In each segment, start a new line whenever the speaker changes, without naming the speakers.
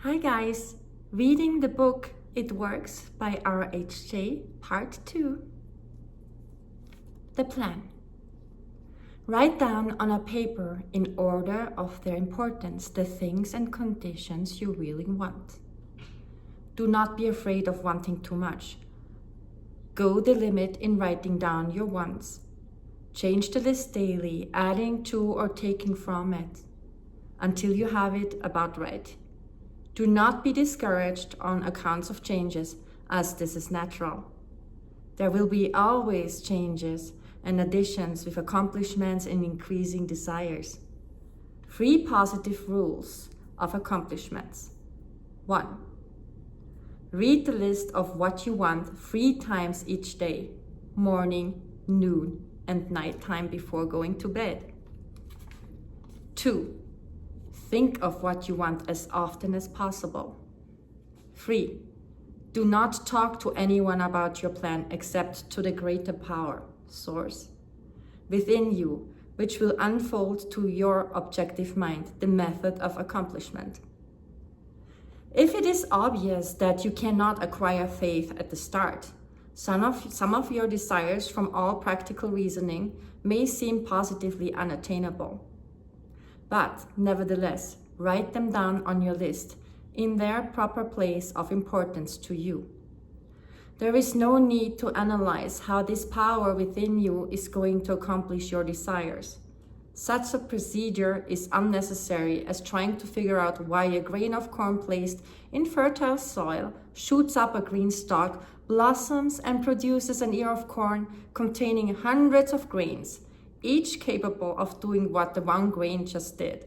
Hi guys! Reading the book It Works by R.H.J. Part 2. The plan. Write down on a paper in order of their importance the things and conditions you really want. Do not be afraid of wanting too much. Go the limit in writing down your wants. Change the list daily, adding to or taking from it, until you have it about right. Do not be discouraged on accounts of changes, as this is natural. There will be always changes and additions with accomplishments and increasing desires. 3 positive rules of accomplishments. 1. Read the list of what you want 3 times each day, morning, noon, and nighttime before going to bed. 2. Think of what you want as often as possible. 3. Do not talk to anyone about your plan except to the greater power, source, within you, which will unfold to your objective mind the method of accomplishment. If it is obvious that you cannot acquire faith at the start, some of your desires from all practical reasoning may seem positively unattainable. But nevertheless, write them down on your list in their proper place of importance to you. There is no need to analyze how this power within you is going to accomplish your desires. Such a procedure is unnecessary as trying to figure out why a grain of corn placed in fertile soil shoots up a green stalk, blossoms, and produces an ear of corn containing hundreds of grains, each capable of doing what the one grain just did.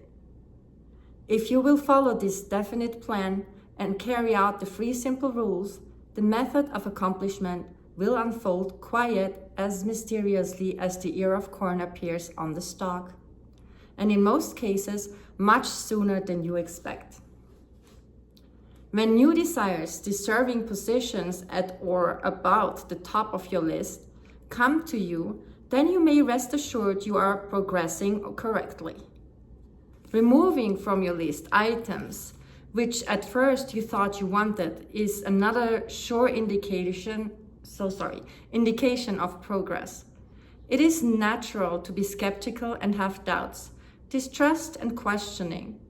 If you will follow this definite plan and carry out the 3 simple rules, the method of accomplishment will unfold quite as mysteriously as the ear of corn appears on the stalk, and in most cases, much sooner than you expect. When new desires deserving positions at or about the top of your list come to you, then you may rest assured you are progressing correctly. Removing from your list items which at first you thought you wanted is another sure indication of progress. It is natural to be skeptical and have doubts, distrust and questioning.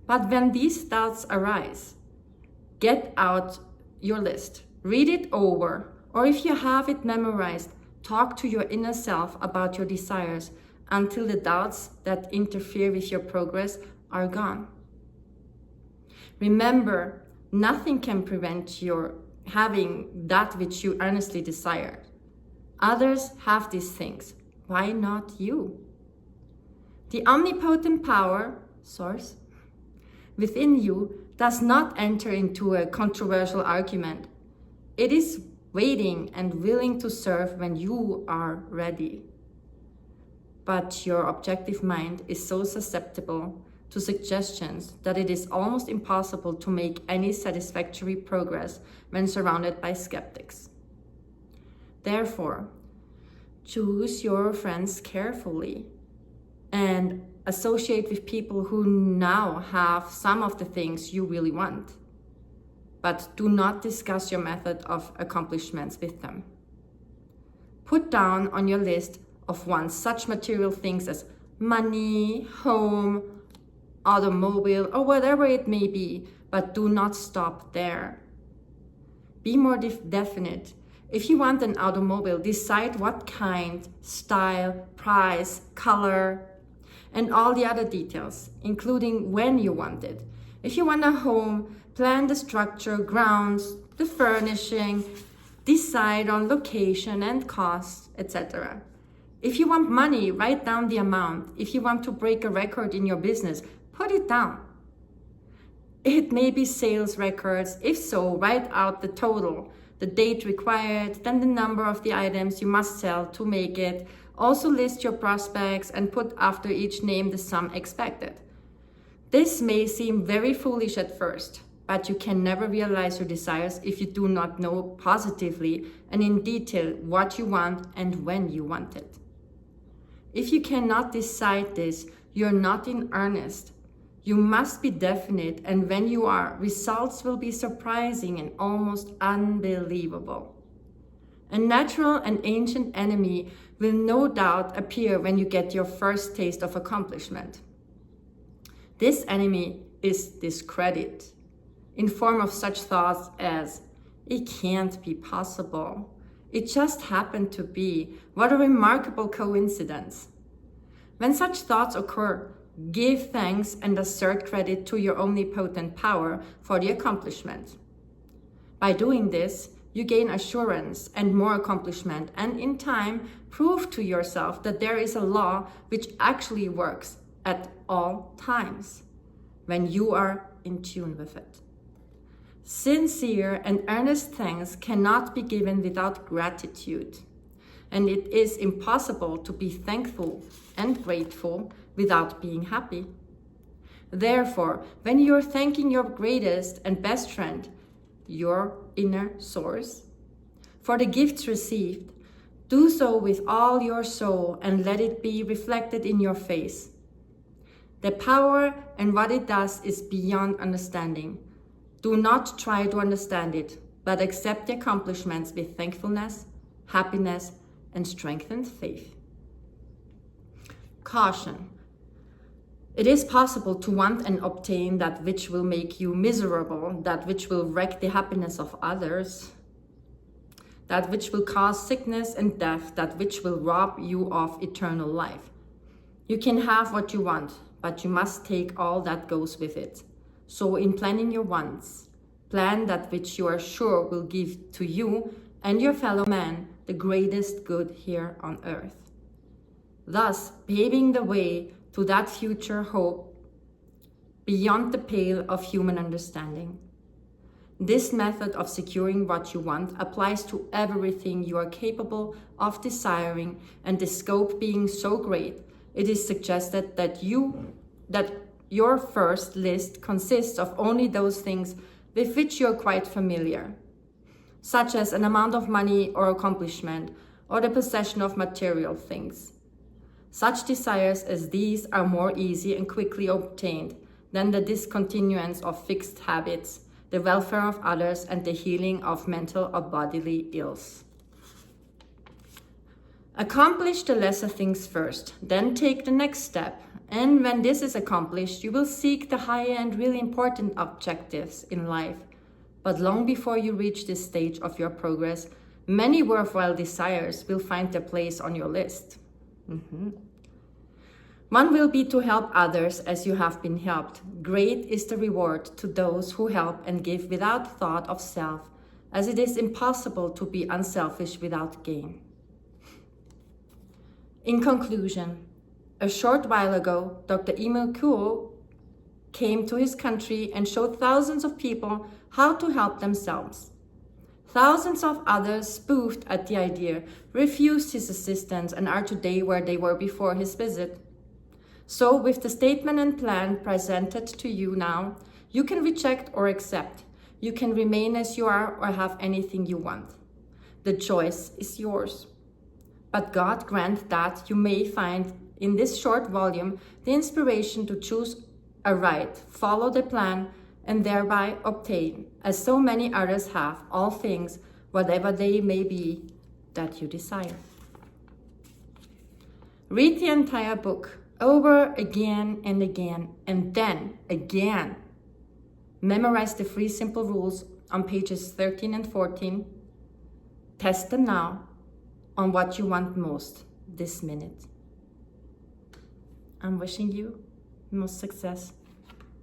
But when these doubts arise, get out your list, read it over, or if you have it memorized, talk to your inner self about your desires until the doubts that interfere with your progress are gone. Remember, nothing can prevent your having that which you earnestly desire. Others have these things. Why not you? The omnipotent power, source, within you does not enter into a controversial argument. It is waiting and willing to serve when you are ready. But your objective mind is so susceptible to suggestions that it is almost impossible to make any satisfactory progress when surrounded by skeptics. Therefore, choose your friends carefully and associate with people who now have some of the things you really want. But do not discuss your method of accomplishments with them. Put down on your list of wants such material things as money, home, automobile, or whatever it may be, but do not stop there. Be more definite. If you want an automobile, decide what kind, style, price, color, and all the other details, including when you want it. If you want a home, plan the structure, grounds, the furnishing, decide on location and costs, etc. If you want money, write down the amount. If you want to break a record in your business, put it down. It may be sales records. If so, write out the total, the date required, then the number of the items you must sell to make it. Also list your prospects and put after each name the sum expected. This may seem very foolish at first, but you can never realize your desires if you do not know positively and in detail what you want and when you want it. If you cannot decide this, you're not in earnest. You must be definite, and when you are, results will be surprising and almost unbelievable. A natural and ancient enemy will no doubt appear when you get your first taste of accomplishment. This enemy is discredit, in form of such thoughts as, it can't be possible. It just happened to be. What a remarkable coincidence. When such thoughts occur, give thanks and assert credit to your omnipotent power for the accomplishment. By doing this, you gain assurance and more accomplishment, and in time, prove to yourself that there is a law which actually works at all times, when you are in tune with it. Sincere and earnest thanks cannot be given without gratitude, and it is impossible to be thankful and grateful without being happy. Therefore, when you are thanking your greatest and best friend, your inner source, for the gifts received, do so with all your soul and let it be reflected in your face. The power and what it does is beyond understanding. Do not try to understand it, but accept the accomplishments with thankfulness, happiness, and strengthened faith. Caution. It is possible to want and obtain that which will make you miserable, that which will wreck the happiness of others, that which will cause sickness and death, that which will rob you of eternal life. You can have what you want, but you must take all that goes with it. So in planning your wants, plan that which you are sure will give to you and your fellow man the greatest good here on earth, thus paving the way to that future hope beyond the pale of human understanding. This method of securing what you want applies to everything you are capable of desiring, and the scope being so great, it is suggested that your first list consists of only those things with which you are quite familiar, such as an amount of money or accomplishment, or the possession of material things. Such desires as these are more easy and quickly obtained than the discontinuance of fixed habits, the welfare of others, and the healing of mental or bodily ills. Accomplish the lesser things first, then take the next step. And when this is accomplished, you will seek the higher and really important objectives in life. But long before you reach this stage of your progress, many worthwhile desires will find their place on your list. One will be to help others as you have been helped. Great is the reward to those who help and give without thought of self, as it is impossible to be unselfish without gain. In conclusion, a short while ago, Dr. Emil Kuo came to his country and showed thousands of people how to help themselves. Thousands of others spoofed at the idea, refused his assistance, and are today where they were before his visit. So with the statement and plan presented to you now, you can reject or accept. You can remain as you are or have anything you want. The choice is yours. But God grant that you may find in this short volume the inspiration to choose aright, follow the plan, and thereby obtain, as so many others have, all things, whatever they may be, that you desire. Read the entire book over again and again, and then again. Memorize the 3 simple rules on pages 13 and 14. Test them now on what you want most this minute. I'm wishing you most success.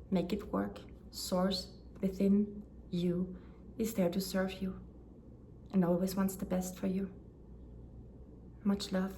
Make it work. Source within you is there to serve you and always wants the best for you. Much love.